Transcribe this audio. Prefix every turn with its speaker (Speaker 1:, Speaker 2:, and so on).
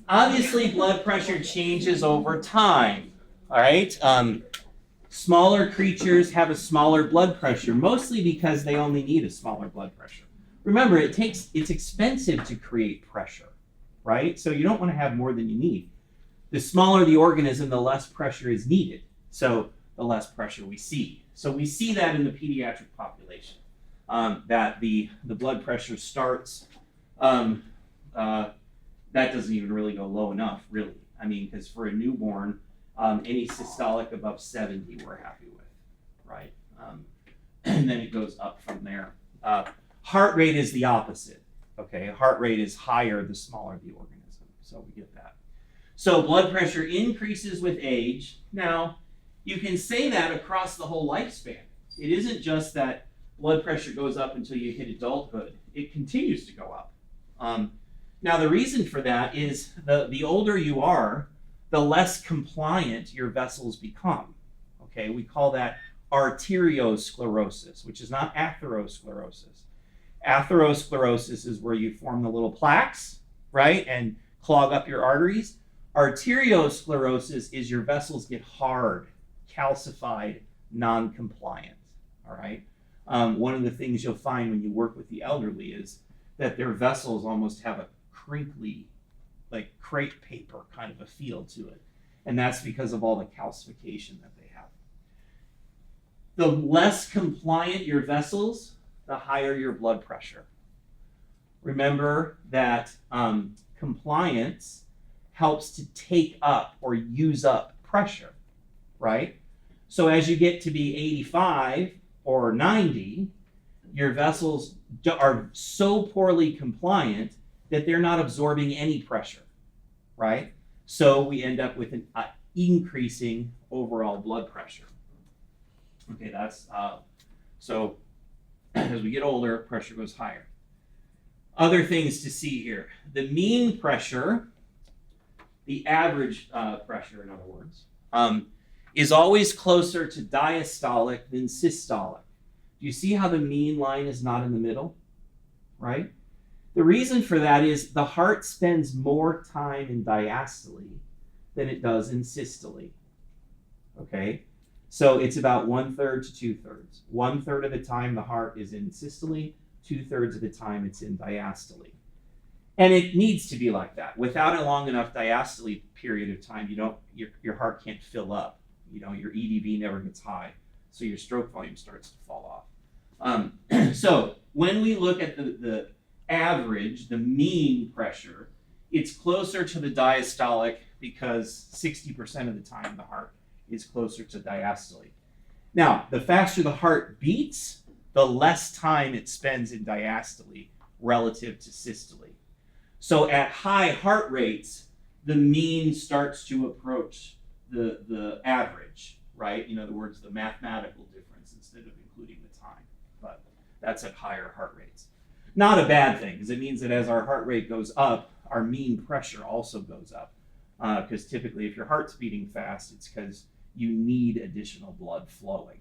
Speaker 1: Obviously, blood pressure changes over time. All right. Smaller creatures have a smaller blood pressure, mostly because they only need a smaller blood pressure. Remember, it's expensive to create pressure, right? So you don't want to have more than you need. The smaller the organism, the less pressure is needed. So the less pressure we see. So we see that in the pediatric population, that the blood pressure starts, that doesn't even really go low enough, really. I mean, because for a newborn, any systolic above 70 we're happy with, right? And then it goes up from there. Heart rate is the opposite, okay? Heart rate is higher the smaller the organism, so we get that. So blood pressure increases with age. Now, you can say that across the whole lifespan. It isn't just that blood pressure goes up until you hit adulthood. It continues to go up. Now, the reason for that is the older you are, the less compliant your vessels become. Okay, we call that arteriosclerosis, which is not atherosclerosis. Atherosclerosis is where you form the little plaques, right, and clog up your arteries. Arteriosclerosis is your vessels get hard, calcified, non-compliant. All right. One of the things you'll find when you work with the elderly is that their vessels almost have a crinkly, like crepe paper kind of a feel to it. And that's because of all the calcification that they have. The less compliant your vessels, the higher your blood pressure. Remember that compliance helps to take up or use up pressure, right? So as you get to be 85 or 90, your vessels are so poorly compliant that they're not absorbing any pressure, right? So we end up with an increasing overall blood pressure. Okay, that's, so as we get older, pressure goes higher. Other things to see here. The mean pressure, the average pressure, in other words, is always closer to diastolic than systolic. Do you see how the mean line is not in the middle, right? The reason for that is the heart spends more time in diastole than it does in systole, okay? So it's about 1/3 to 2/3. 1/3 of the time the heart is in systole, 2/3 of the time it's in diastole. And it needs to be like that. Without a long enough diastole period of time, your heart can't fill up. You know, your EDV never gets high, so your stroke volume starts to fall off. So when we look at the average, the mean pressure, it's closer to the diastolic because 60% of the time the heart is closer to diastole. Now, the faster the heart beats, the less time it spends in diastole relative to systole. So at high heart rates, the mean starts to approach the average, right? In other words, the mathematical difference instead of including the time. But that's at higher heart rates. Not a bad thing, because it means that as our heart rate goes up, our mean pressure also goes up. Because typically if your heart's beating fast, it's because you need additional blood flowing.